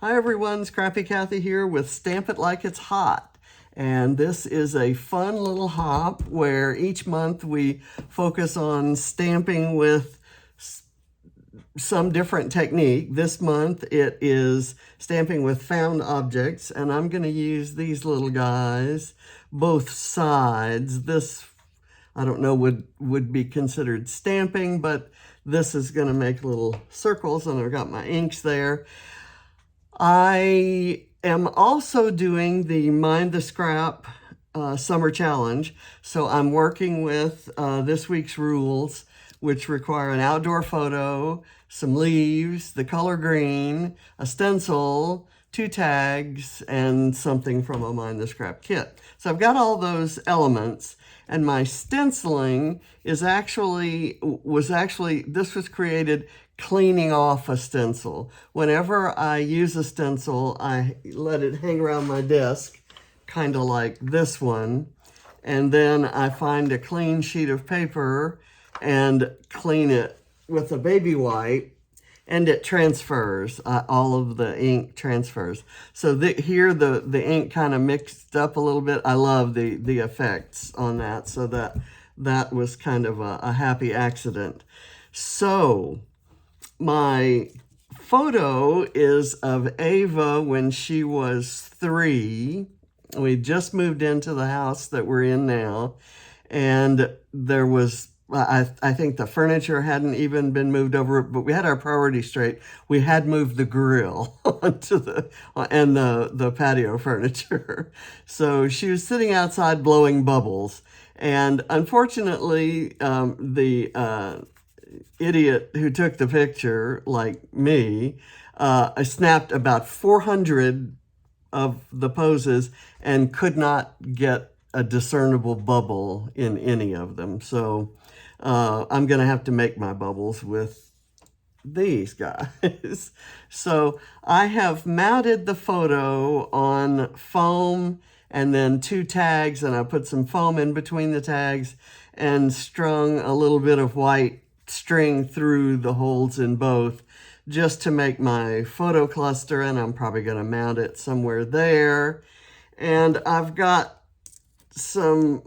Hi everyone, Scrappy Kathy here with Stamp It Like It's Hot. And this is a fun little hop where each month we focus on stamping with some different technique. This month it is stamping with found objects, and I'm going to use these little guys, both sides. This, I don't know, would be considered stamping, but this is going to make little circles, and I've got my inks there. I am also doing the Mind the Scrap Summer Challenge. So I'm working with this week's rules, which require an outdoor photo, some leaves, the color green, a stencil, 2 tags, and something from a Mind the Scrap kit. So I've got all those elements, and my stenciling is this was created cleaning off a stencil. Whenever I use a stencil, I let it hang around my desk, kind of like this one, and then I find a clean sheet of paper and clean it with a baby wipe, and it transfers. All of the ink transfers. So here the ink kind of mixed up a little bit. I love the effects on that, so that was kind of a happy accident. So my photo is of Ava when she was 3. We just moved into the house that we're in now, and there was, I think the furniture hadn't even been moved over, but we had our priorities straight. We had moved the grill onto the patio furniture. So she was sitting outside blowing bubbles, and unfortunately, the idiot who took the picture, like me, I snapped about 400 of the poses and could not get a discernible bubble in any of them. So I'm going to have to make my bubbles with these guys. So I have mounted the photo on foam and then 2 tags, and I put some foam in between the tags and strung a little bit of white string through the holes in both just to make my photo cluster, and I'm probably going to mount it somewhere there. And I've got some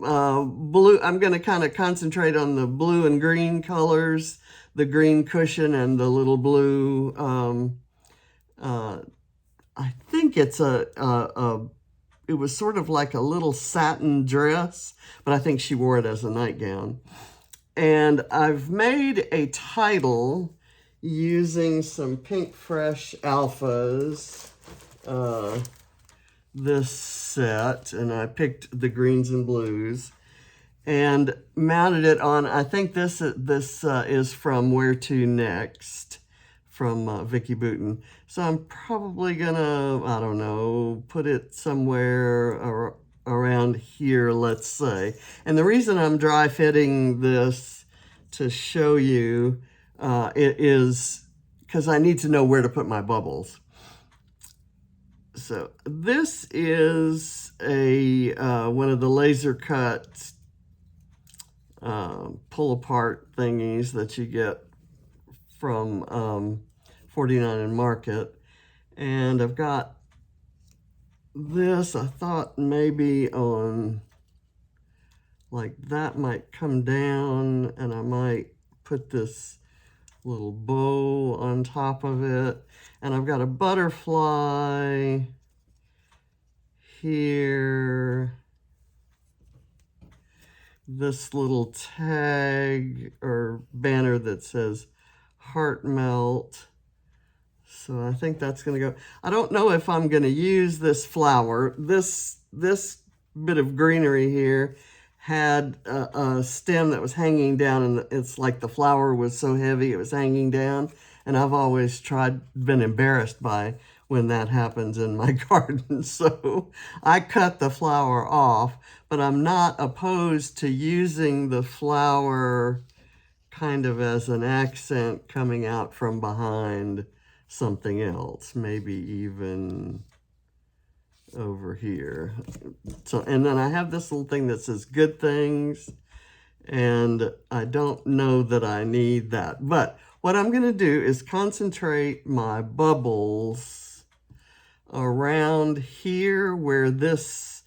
blue. I'm going to kind of concentrate on the blue and green colors, the green cushion and the little blue. I think it's it was sort of like a little satin dress, but I think she wore it as a nightgown. And I've made a title using some Pink Fresh Alphas, this set, and I picked the greens and blues and mounted it on, I think this is from Where To Next, from Vicky Boutin. So I'm probably gonna, I don't know, put it somewhere around here, let's say. And the reason I'm dry fitting this to show you it is because I need to know where to put my bubbles. So this is a one of the laser cut pull apart thingies that you get from 49 and Market. And I've got this, I thought maybe on, like, that might come down, and I might put this little bow on top of it. And I've got a butterfly here, this little tag or banner that says heart melt. So I think that's going to go. I don't know if I'm going to use this flower. This bit of greenery here had a stem that was hanging down, and it's like the flower was so heavy it was hanging down. And I've always been embarrassed by when that happens in my garden. So I cut the flower off, but I'm not opposed to using the flower kind of as an accent coming out from behind something else, maybe even over here. So, and then I have this little thing that says good things, and I don't know that I need that. But what I'm going to do is concentrate my bubbles around here where this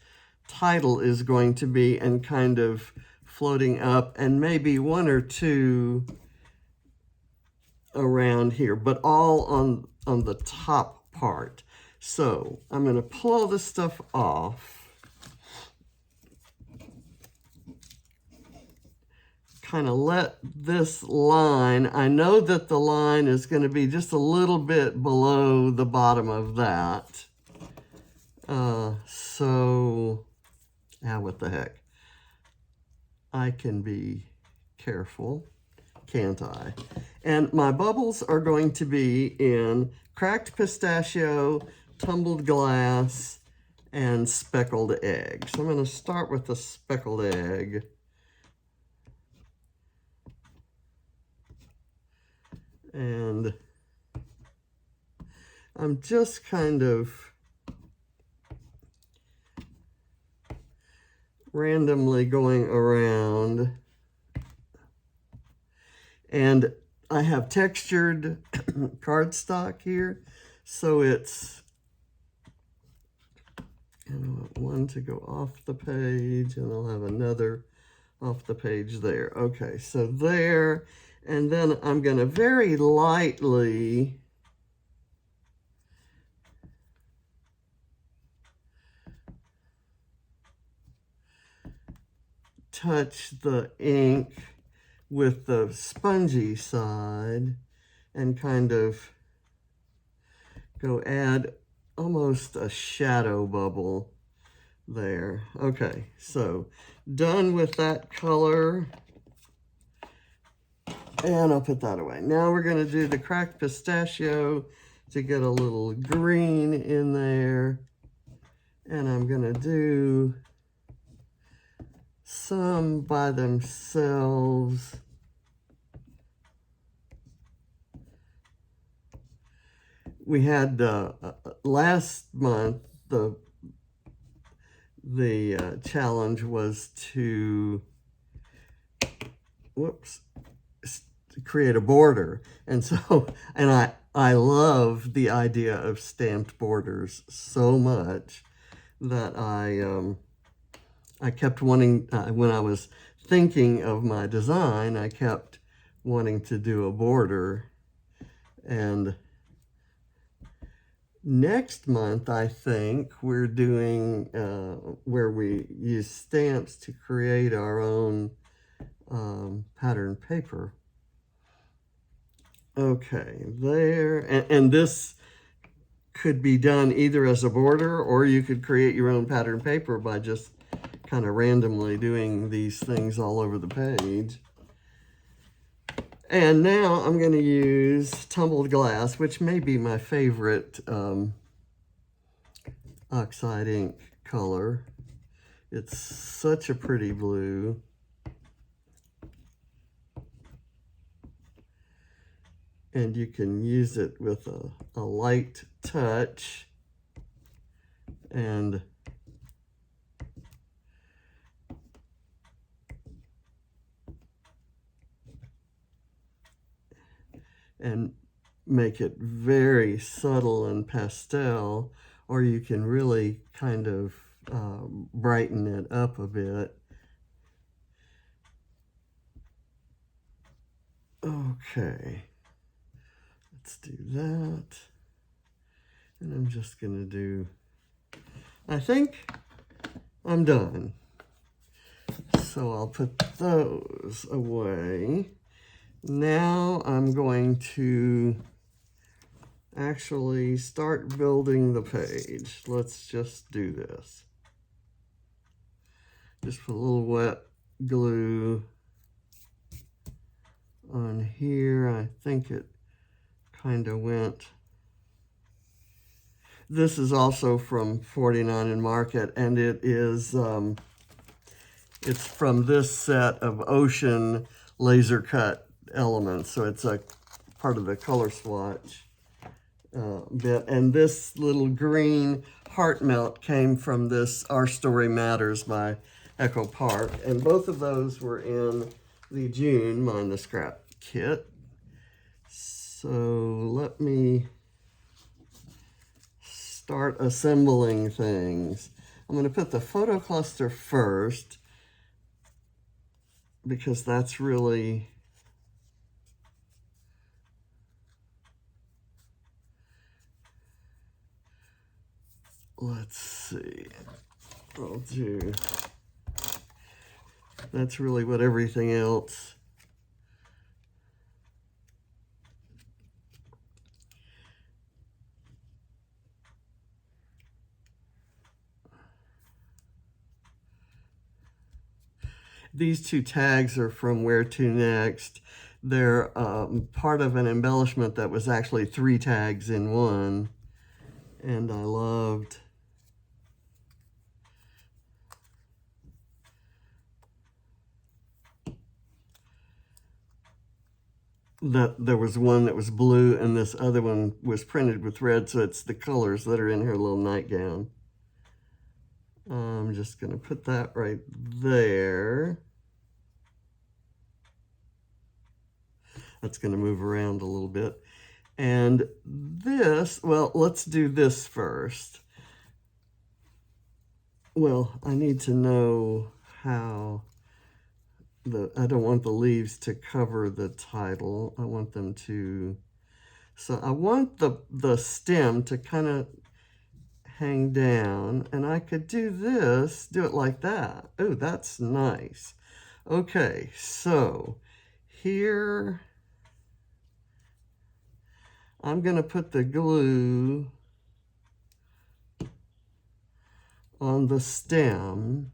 title is going to be and kind of floating up, and maybe one or two around here, but all on the top part. So I'm going to pull all this stuff off. Kind of let this line, I know that the line is going to be just a little bit below the bottom of that. What the heck? I can be careful, can't I? And my bubbles are going to be in cracked pistachio, tumbled glass, and speckled egg. So I'm going to start with the speckled egg. And I'm just kind of randomly going around. And I have textured cardstock here, so it's, and I want one to go off the page, and I'll have another off the page there. Okay, so there, and then I'm going to very lightly touch the ink with the spongy side and kind of go add almost a shadow bubble there. Okay, so done with that color. And I'll put that away. Now we're going to do the cracked pistachio to get a little green in there. And I'm going to do some by themselves. We had last month, the challenge was to, create a border. And so, and I love the idea of stamped borders so much that I kept wanting, when I was thinking of my design, I kept wanting to do a border. And next month, I think, we're doing, where we use stamps to create our own pattern paper. Okay, there, and this could be done either as a border, or you could create your own pattern paper by just kind of randomly doing these things all over the page. And now I'm going to use tumbled glass, which may be my favorite oxide ink color. It's such a pretty blue. And you can use it with a light touch and make it very subtle and pastel, or you can really kind of brighten it up a bit. Okay. Let's do that. And I'm just going to do, I think I'm done. So I'll put those away. Now I'm going to actually start building the page. Let's just do this. Just put a little wet glue on here. I think it kind of went. This is also from 49 and Market, and it is it's from this set of Ocean laser cut elements, so it's a part of the color swatch bit. And this little green heart melt came from this Our Story Matters by Echo Park, and both of those were in the June Mind the Scrap kit. So let me start assembling things. I'm going to put the photo cluster first because that's really... Let's see. I'll do... That's really what everything else... These two tags are from Where To Next. They're part of an embellishment that was actually 3 tags in one. And I loved that there was one that was blue and this other one was printed with red, so it's the colors that are in her little nightgown. I'm just going to put that right there. That's going to move around a little bit. And this, well, let's do this first. Well, I need to know how I don't want the leaves to cover the title. I want them to, so I want the stem to kind of hang down, and I could do this, do it like that. Oh, that's nice. Okay, so here I'm going to put the glue on the stem.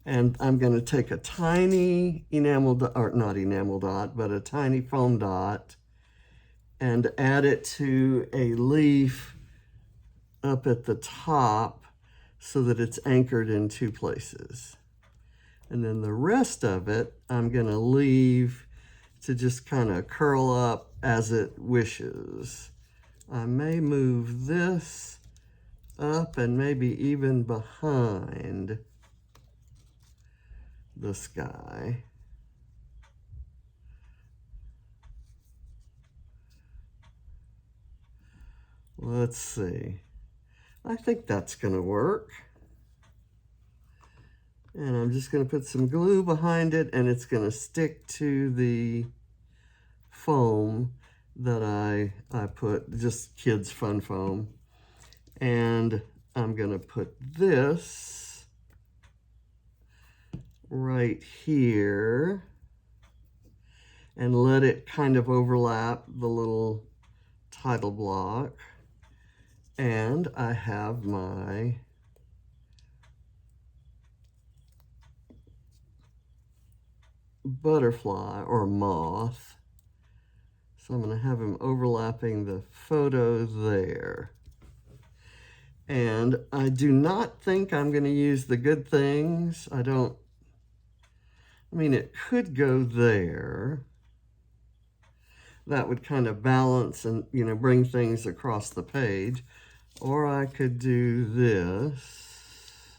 And I'm going to take a tiny enamel dot, or not enamel dot, but a tiny foam dot, and add it to a leaf up at the top so that it's anchored in 2 places. And then the rest of it, I'm going to leave to just kind of curl up as it wishes. I may move this up and maybe even behind the sky. Let's see. I think that's going to work. And I'm just going to put some glue behind it, and it's going to stick to the foam that I put, just kids' fun foam. And I'm going to put this right here and let it kind of overlap the little title block. And I have my butterfly or moth. So I'm going to have him overlapping the photo there. And I do not think I'm going to use the good things. I mean, it could go there. That would kind of balance and, you know, bring things across the page. Or I could do this.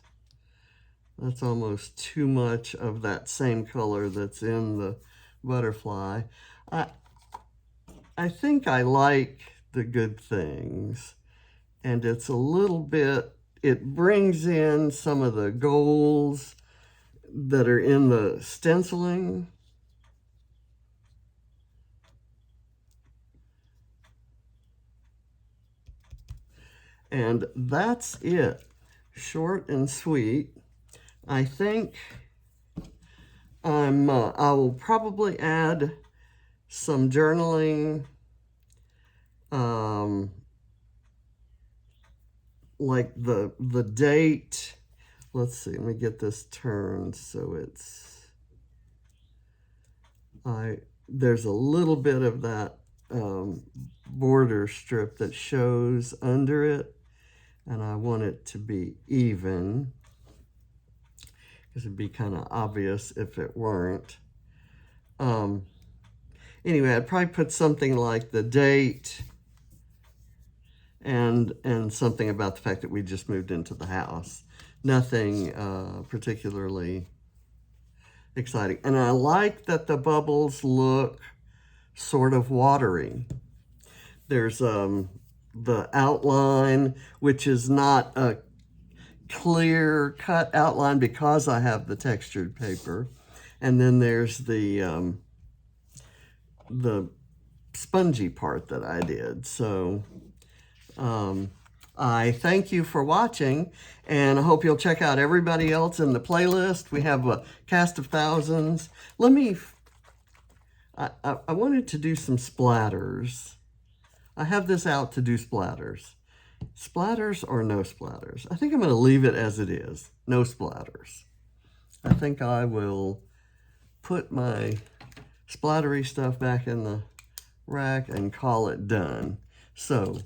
That's almost too much of that same color that's in the butterfly. I think I like the good things. And it's a little bit, it brings in some of the golds that are in the stenciling. And that's it. Short and sweet. I think I will probably add some journaling, like the date. Let's see, let me get this turned so it's, there's a little bit of that border strip that shows under it, and I want it to be even, because it'd be kind of obvious if it weren't. Anyway, I'd probably put something like the date and something about the fact that we just moved into the house. Nothing particularly exciting. And I like that the bubbles look sort of watery. There's the outline, which is not a clear cut outline because I have the textured paper. And then there's the spongy part that I did. So I thank you for watching, and I hope you'll check out everybody else in the playlist. We have a cast of thousands. I wanted to do some splatters. I have this out to do splatters. Splatters or no splatters? I think I'm going to leave it as it is. No splatters. I think I will put my splattery stuff back in the rack and call it done. So,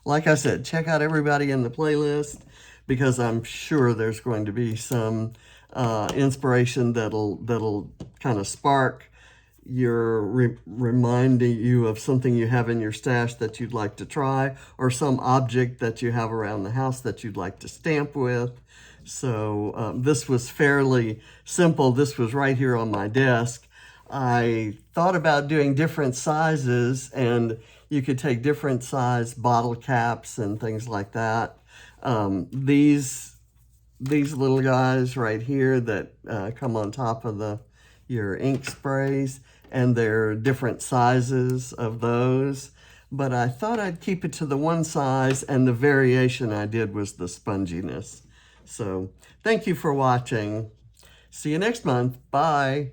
like I said, check out everybody in the playlist because I'm sure there's going to be some inspiration that'll kind of spark your reminding you of something you have in your stash that you'd like to try, or some object that you have around the house that you'd like to stamp with. So this was fairly simple. This was right here on my desk. I thought about doing different sizes, and you could take different size bottle caps and things like that. These little guys right here that come on top of your ink sprays, and they're different sizes of those. But I thought I'd keep it to the one size, and the variation I did was the sponginess. So thank you for watching. See you next month. Bye.